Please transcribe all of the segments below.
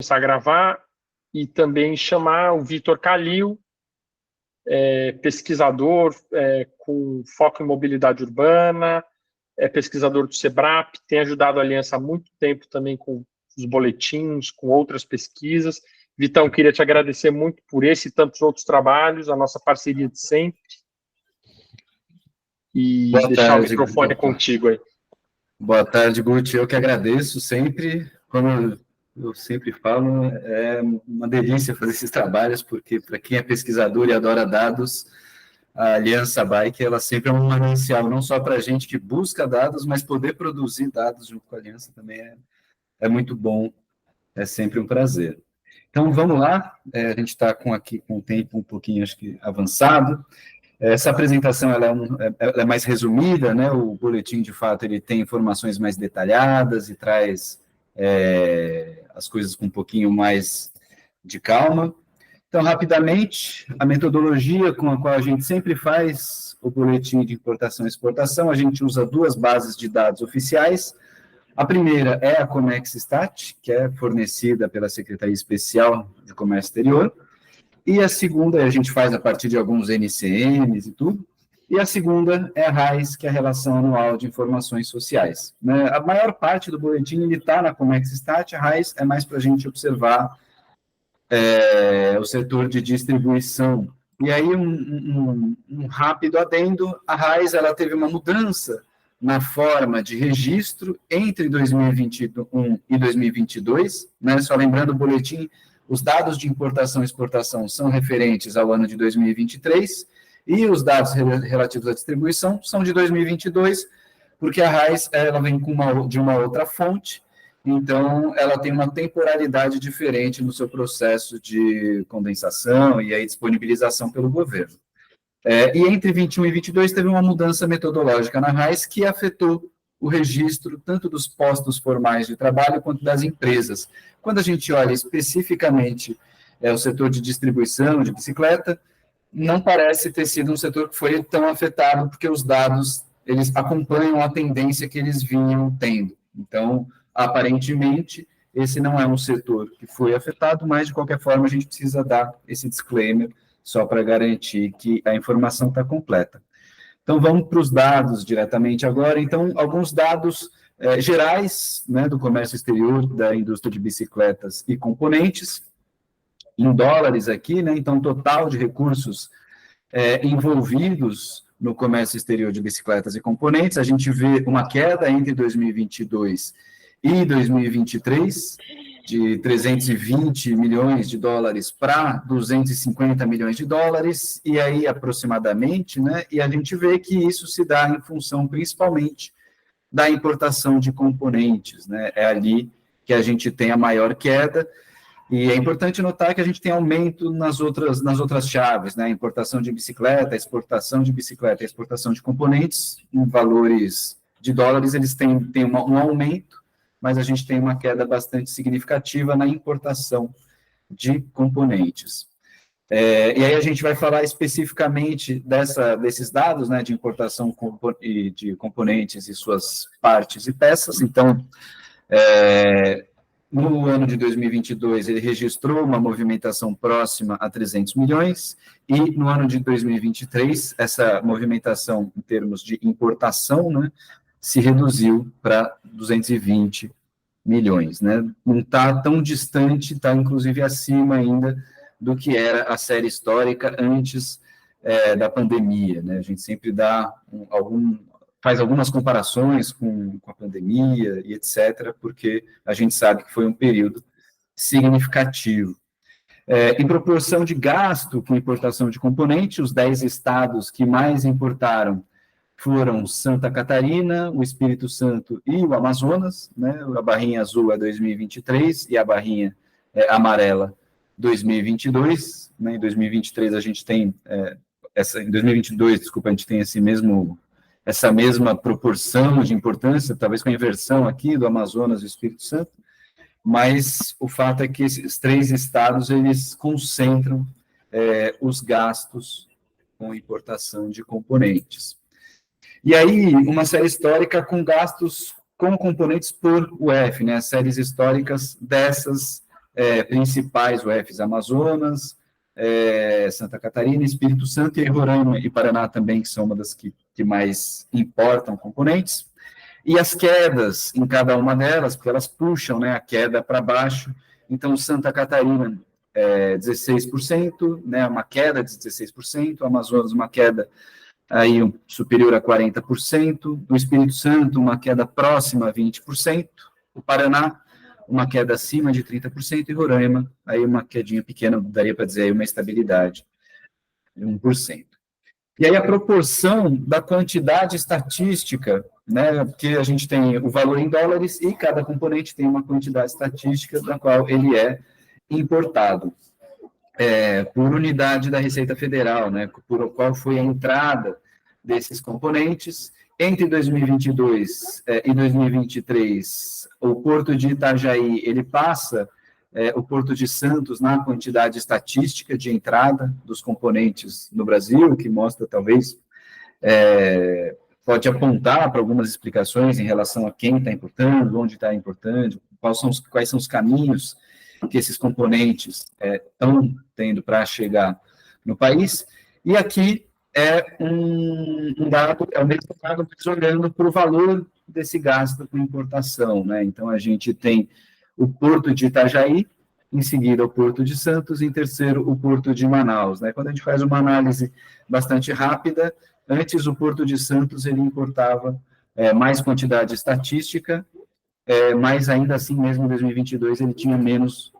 começar a gravar e também chamar o Vitor Calil, pesquisador com foco em mobilidade urbana, pesquisador do SEBRAP, tem ajudado a Aliança há muito tempo também com os boletins, com outras pesquisas. Vitão, queria te agradecer muito por esse e tantos outros trabalhos, a nossa parceria de sempre. E Boa deixar tarde, o microfone contigo aí. Boa tarde, Guti. Eu que agradeço sempre. Como eu sempre falo, é uma delícia fazer esses trabalhos, porque para quem é pesquisador e adora dados, a Aliança Bike, ela sempre é um manancial, não só para a gente que busca dados, mas poder produzir dados junto com a Aliança também é muito bom, é sempre um prazer. Então, vamos lá, a gente está aqui com o tempo um pouquinho, acho que, avançado. Essa apresentação ela é mais resumida, né? O boletim, de fato, ele tem informações mais detalhadas e traz as coisas com um pouquinho mais de calma. Então, rapidamente, a metodologia com a qual a gente sempre faz o boletim de importação e exportação, a gente usa duas bases de dados oficiais. A primeira é a ComExStat, que é fornecida pela Secretaria Especial de Comércio Exterior, e a segunda a gente faz a partir de alguns NCMs e tudo, e a segunda é a RAIS, que é a Relação Anual de Informações Sociais. A maior parte do boletim está na ComExStat, a RAIS é mais para a gente observar o setor de distribuição. E aí, um rápido adendo, a RAIS ela teve uma mudança na forma de registro entre 2021 e 2022, né? Só lembrando o boletim, os dados de importação e exportação são referentes ao ano de 2023, e os dados relativos à distribuição são de 2022, porque a RAIS ela vem de uma outra fonte, então ela tem uma temporalidade diferente no seu processo de condensação e aí disponibilização pelo governo. E entre 21 e 22 teve uma mudança metodológica na RAIS que afetou o registro tanto dos postos formais de trabalho quanto das empresas. Quando a gente olha especificamente o setor de distribuição de bicicleta, não parece ter sido um setor que foi tão afetado, porque os dados eles acompanham a tendência que eles vinham tendo. Então, aparentemente, esse não é um setor que foi afetado, mas, de qualquer forma, a gente precisa dar esse disclaimer só para garantir que a informação está completa. Então, vamos para os dados diretamente agora. Então, alguns dados gerais, né, do comércio exterior, da indústria de bicicletas e componentes, em dólares aqui, né, então, total de recursos envolvidos no comércio exterior de bicicletas e componentes, a gente vê uma queda entre 2022 e 2023, de 320 milhões de dólares para 250 milhões de dólares, e aí aproximadamente, né, e a gente vê que isso se dá em função principalmente da importação de componentes, né, é ali que a gente tem a maior queda, e é importante notar que a gente tem aumento nas outras chaves, né, importação de bicicleta, exportação de bicicleta, exportação de componentes, em valores de dólares, eles têm um aumento, mas a gente tem uma queda bastante significativa na importação de componentes. E aí a gente vai falar especificamente desses dados, né, de importação de componentes e suas partes e peças. Então, no ano de 2022, ele registrou uma movimentação próxima a 300 milhões, e no ano de 2023, essa movimentação em termos de importação, né, se reduziu para 220 milhões, né? Não está tão distante, está inclusive acima ainda do que era a série histórica antes da pandemia, né? A gente sempre faz algumas comparações com a pandemia e etc., porque a gente sabe que foi um período significativo. Em proporção de gasto com importação de componentes, os 10 estados que mais importaram foram Santa Catarina, o Espírito Santo e o Amazonas, né? A barrinha azul é 2023 e a barrinha amarela 2022, né? Em 2023 a gente tem em 2022, desculpa, a gente tem essa mesma proporção de importância, talvez com a inversão aqui do Amazonas e do Espírito Santo, mas o fato é que esses 3 estados, eles concentram os gastos com importação de componentes. E aí, uma série histórica com gastos com componentes por UF, né, as séries históricas dessas principais UFs: Amazonas, Santa Catarina, Espírito Santo e Roraima e Paraná também, que são uma das que mais importam componentes. E as quedas em cada uma delas, porque elas puxam, né, a queda para baixo. Então, Santa Catarina, 16%, né, uma queda de 16%, Amazonas, uma queda aí superior a 40%, o Espírito Santo, uma queda próxima a 20%, o Paraná, uma queda acima de 30%, e Roraima, aí uma quedinha pequena, daria para dizer aí uma estabilidade de 1%. E aí a proporção da quantidade estatística, né, porque a gente tem o valor em dólares e cada componente tem uma quantidade estatística da qual ele é importado por unidade da Receita Federal, né, por qual foi a entrada desses componentes. Entre 2022 e 2023, o Porto de Itajaí, ele passa o Porto de Santos na quantidade estatística de entrada dos componentes no Brasil, que mostra, talvez, pode apontar para algumas explicações em relação a quem está importando, onde está importando, quais são os caminhos que esses componentes estão tendo para chegar no país. E aqui é um dado, é o mesmo dado, olhando para o valor desse gasto com importação, né? Então, a gente tem o Porto de Itajaí, em seguida o Porto de Santos, e em terceiro o Porto de Manaus, né? Quando a gente faz uma análise bastante rápida, antes o Porto de Santos ele importava mais quantidade estatística, mas ainda assim, mesmo em 2022, ele tinha menos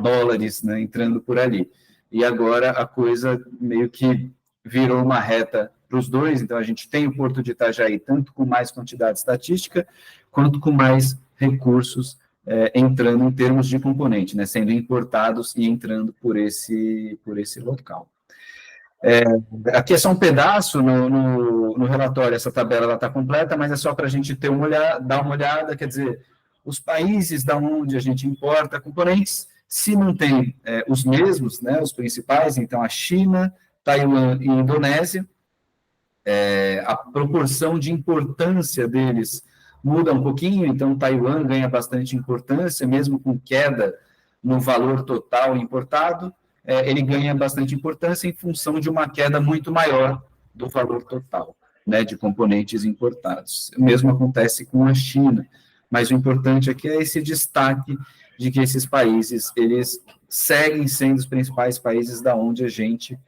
dólares, né, entrando por ali. E agora a coisa meio que virou uma reta para os dois, então a gente tem o Porto de Itajaí tanto com mais quantidade estatística, quanto com mais recursos entrando em termos de componente, né, sendo importados e entrando por esse local. Aqui é só um pedaço no relatório, essa tabela está completa, mas é só para a gente dar uma olhada, quer dizer, os países da onde a gente importa componentes se mantêm os mesmos, né, os principais, então a China, Taiwan e Indonésia. A proporção de importância deles muda um pouquinho, então Taiwan ganha bastante importância, mesmo com queda no valor total importado, ele ganha bastante importância em função de uma queda muito maior do valor total, né, de componentes importados. O mesmo acontece com a China, mas o importante aqui é esse destaque de que esses países, eles seguem sendo os principais países da onde a gente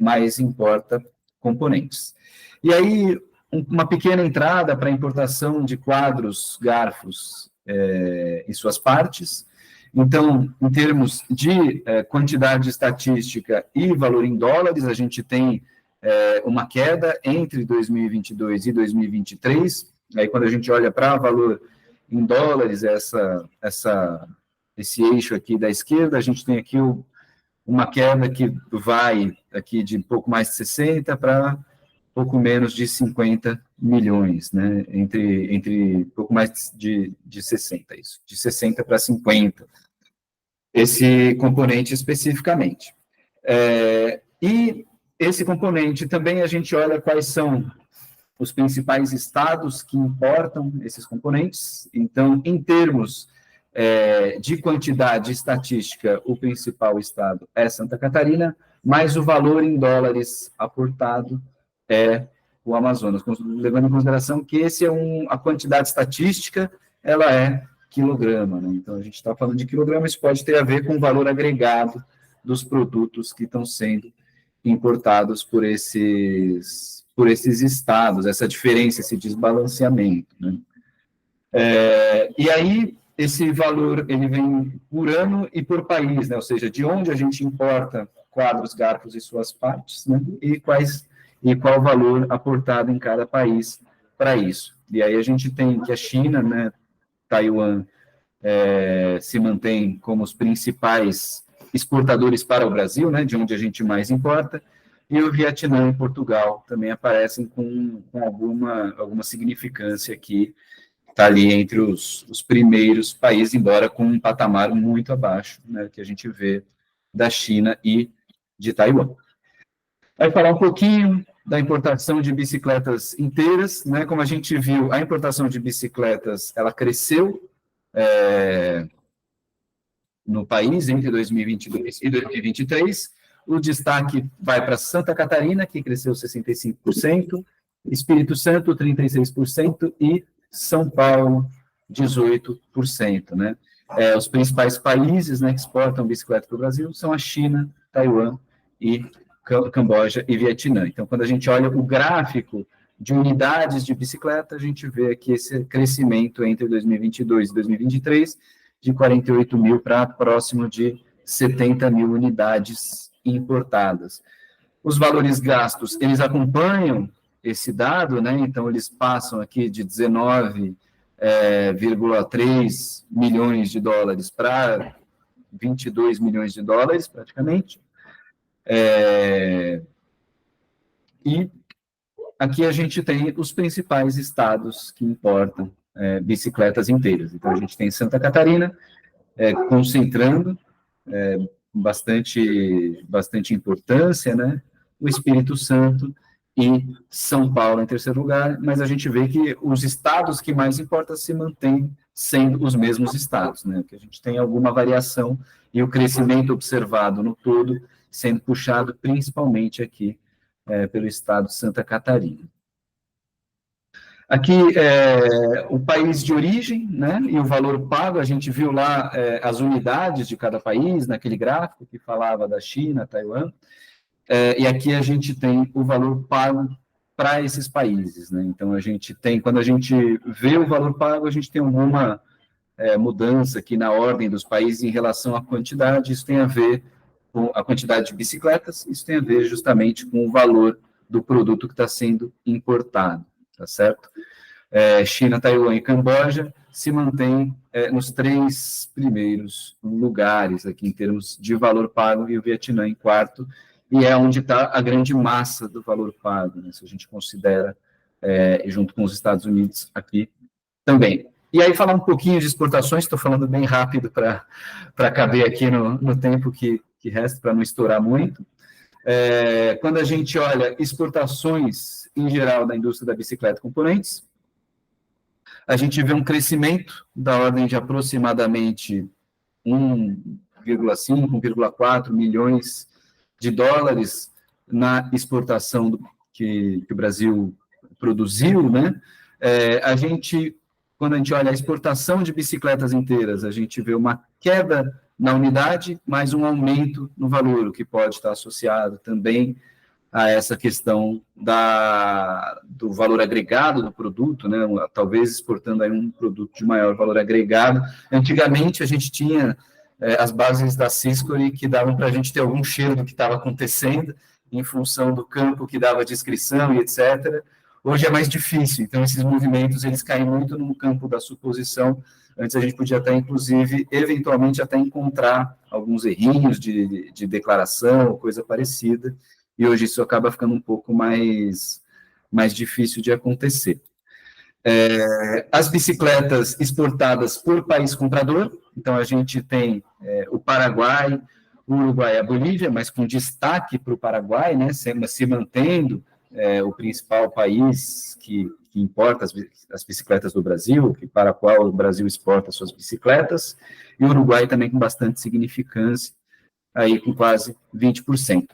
mais importa componentes. E aí, uma pequena entrada para a importação de quadros, garfos e suas partes. Então, em termos de quantidade estatística e valor em dólares, a gente tem uma queda entre 2022 e 2023. Aí, quando a gente olha para valor em dólares, esse eixo aqui da esquerda, a gente tem aqui uma queda que vai aqui de pouco mais de 60 para pouco menos de 50 milhões, né? Entre pouco mais de 60, isso, de 60 para 50, esse componente especificamente. E esse componente também a gente olha quais são os principais estados que importam esses componentes. Então, em termos de quantidade estatística, o principal estado é Santa Catarina, mas o valor em dólares aportado é o Amazonas, levando em consideração que a quantidade estatística, ela é quilograma, né? Então, a gente está falando de quilograma, isso pode ter a ver com o valor agregado dos produtos que estão sendo importados por esses estados, essa diferença, esse desbalanceamento, né? E aí, esse valor, ele vem por ano e por país, né? Ou seja, de onde a gente importa quadros, garfos e suas partes, né? E qual o valor aportado em cada país para isso. E aí a gente tem que a China, né, Taiwan, se mantém como os principais exportadores para o Brasil, né, de onde a gente mais importa, e o Vietnã e Portugal também aparecem com alguma significância aqui, está ali entre os primeiros países, embora com um patamar muito abaixo, né, que a gente vê da China e de Taiwan. Vai falar um pouquinho da importação de bicicletas inteiras, né? Como a gente viu, a importação de bicicletas, ela cresceu no país entre 2022 e 2023. O destaque vai para Santa Catarina, que cresceu 65%, Espírito Santo, 36%, e São Paulo, 18%, né? Os principais países, né, que exportam bicicleta para o Brasil são a China, Taiwan e Camboja e Vietnã. Então, quando a gente olha o gráfico de unidades de bicicleta, a gente vê aqui esse crescimento entre 2022 e 2023, de 48 mil para próximo de 70 mil unidades importadas. Os valores gastos, eles acompanham esse dado, né? Então, eles passam aqui de 19,3 milhões de dólares para 22 milhões de dólares, praticamente. E aqui a gente tem os principais estados que importam bicicletas inteiras. Então, a gente tem Santa Catarina, concentrando bastante importância, né? O Espírito Santo e São Paulo em terceiro lugar, mas a gente vê que os estados que mais importam se mantêm sendo os mesmos estados, né? Que a gente tem alguma variação e o crescimento observado no todo sendo puxado principalmente aqui pelo estado de Santa Catarina. Aqui o país de origem, né, e o valor pago, a gente viu lá as unidades de cada país, naquele gráfico que falava da China, Taiwan, e aqui a gente tem o valor pago para esses países, né? Então, a gente tem, quando a gente vê o valor pago, a gente tem alguma mudança aqui na ordem dos países em relação à quantidade, isso tem a ver com a quantidade de bicicletas, isso tem a ver justamente com o valor do produto que está sendo importado, tá certo? China, Taiwan e Camboja se mantêm nos 3 primeiros lugares aqui em termos de valor pago, e o Vietnã em quarto, e é onde está a grande massa do valor pago, né, se a gente considera, junto com os Estados Unidos aqui também. E aí, falar um pouquinho de exportações, estou falando bem rápido para caber aqui no tempo que resta, para não estourar muito. Quando a gente olha exportações, em geral, da indústria da bicicleta e componentes, a gente vê um crescimento da ordem de aproximadamente 1,5, 1,4 milhões de dólares na exportação que o Brasil produziu, né? Quando a gente olha a exportação de bicicletas inteiras, a gente vê uma queda na unidade, mas um aumento no valor, o que pode estar associado também a essa questão do valor agregado do produto, né? Talvez exportando aí um produto de maior valor agregado. Antigamente, a gente tinha as bases da Syscori que davam para a gente ter algum cheiro do que estava acontecendo, em função do campo que dava descrição e etc. Hoje é mais difícil, então esses movimentos, eles caem muito no campo da suposição. Antes a gente podia até, inclusive, eventualmente até encontrar alguns errinhos de declaração, coisa parecida, e hoje isso acaba ficando um pouco mais difícil de acontecer. As bicicletas exportadas por país comprador, então a gente tem o Paraguai, o Uruguai e a Bolívia, mas com destaque para o Paraguai, né, se mantendo o principal país que importa as bicicletas do Brasil, para o qual o Brasil exporta suas bicicletas, e o Uruguai também com bastante significância, aí com quase 20%.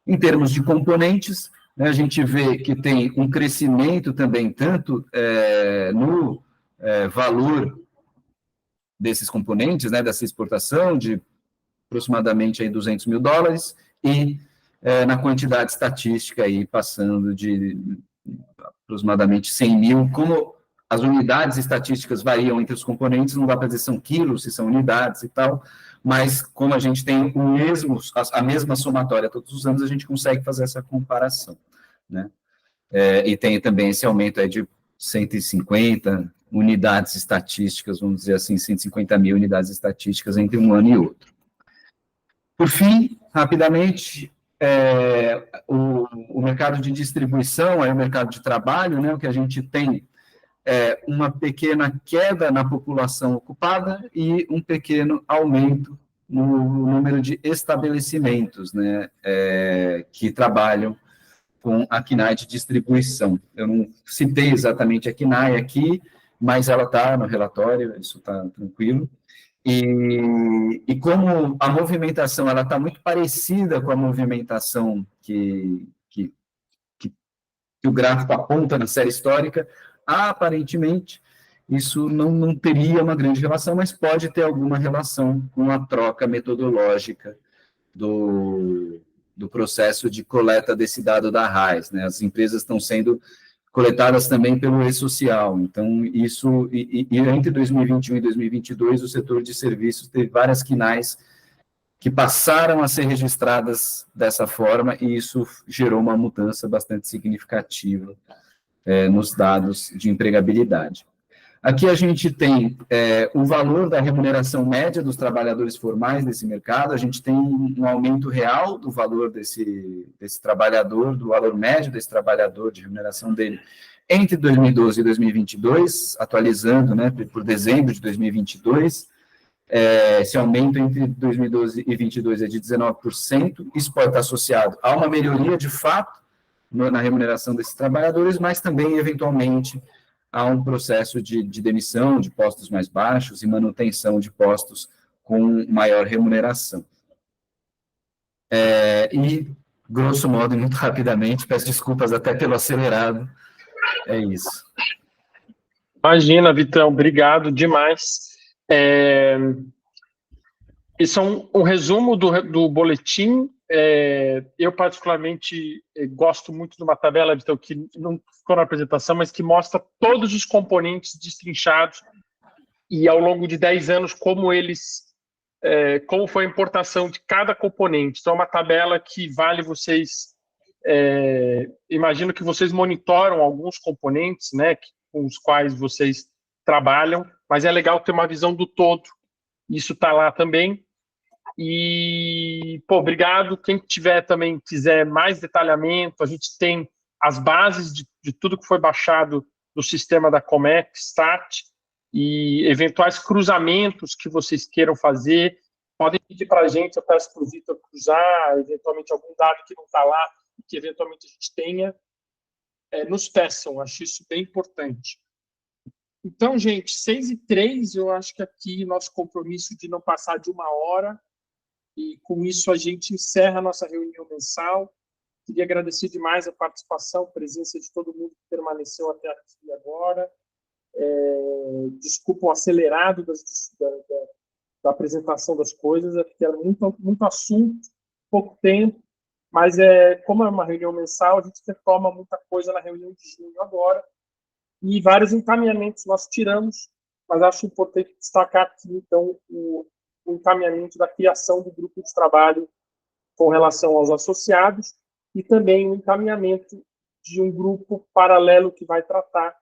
Em termos de componentes, né, a gente vê que tem um crescimento também, tanto no valor desses componentes, né, dessa exportação, de aproximadamente aí 200 mil dólares, e na quantidade estatística, aí, passando de aproximadamente 100 mil. Como as unidades estatísticas variam entre os componentes, não dá para dizer se são quilos, se são unidades e tal, mas como a gente tem a mesma somatória todos os anos, a gente consegue fazer essa comparação, né? E tem também esse aumento aí de 150 unidades estatísticas, vamos dizer assim, 150 mil unidades estatísticas entre um ano e outro. Por fim, rapidamente, o mercado de distribuição, aí o mercado de trabalho, né, o que a gente tem uma pequena queda na população ocupada e um pequeno aumento no número de estabelecimentos, né, que trabalham com a KNAI de distribuição. Eu não citei exatamente a KNAI aqui, mas ela está no relatório, isso está tranquilo. E como a movimentação ela está muito parecida com a movimentação que o gráfico aponta na série histórica, aparentemente, isso não teria uma grande relação, mas pode ter alguma relação com a troca metodológica do processo de coleta desse dado da RAIS, né? As empresas estão sendo coletadas também pelo e-social, então isso, e entre 2021 e 2022, o setor de serviços teve várias quinais que passaram a ser registradas dessa forma, e isso gerou uma mudança bastante significativa nos dados de empregabilidade. Aqui a gente tem o valor da remuneração média dos trabalhadores formais desse mercado, a gente tem um aumento real do valor desse trabalhador, do valor médio desse trabalhador, de remuneração dele, entre 2012 e 2022, atualizando, né, por dezembro de 2022, esse aumento entre 2012 e 2022 é de 19%, isso pode estar associado a uma melhoria de fato na remuneração desses trabalhadores, mas também, eventualmente, a um processo de demissão de postos mais baixos e manutenção de postos com maior remuneração. E, grosso modo, e muito rapidamente, peço desculpas até pelo acelerado, é isso. Imagina, Vitão, obrigado demais. Isso é um resumo do boletim. Eu, particularmente, gosto muito de uma tabela, Vitão, que não ficou na apresentação, mas que mostra todos os componentes destrinchados e, ao longo de 10 anos, como foi a importação de cada componente. Então, é uma tabela que vale vocês... imagino que vocês monitoram alguns componentes, né, com os quais vocês trabalham, mas é legal ter uma visão do todo. Isso está lá também. E, obrigado. Quem quiser mais detalhamento, a gente tem as bases de tudo que foi baixado do sistema da Comex, Stat, e eventuais cruzamentos que vocês queiram fazer. Podem pedir para a gente, eu peço para o Vitor cruzar, eventualmente algum dado que não está lá, que eventualmente a gente tenha, nos peçam. Acho isso bem importante. Então, gente, 6h03, eu acho que aqui nosso compromisso de não passar de 1 hora, e com isso a gente encerra a nossa reunião mensal. Queria agradecer demais a participação, a presença de todo mundo que permaneceu até aqui agora. Desculpa o acelerado da apresentação das coisas, porque era muito assunto, pouco tempo, mas como é uma reunião mensal, a gente retoma muita coisa na reunião de junho agora, e vários encaminhamentos nós tiramos, mas acho importante destacar aqui, então, o encaminhamento da criação do grupo de trabalho com relação aos associados e também o encaminhamento de um grupo paralelo que vai tratar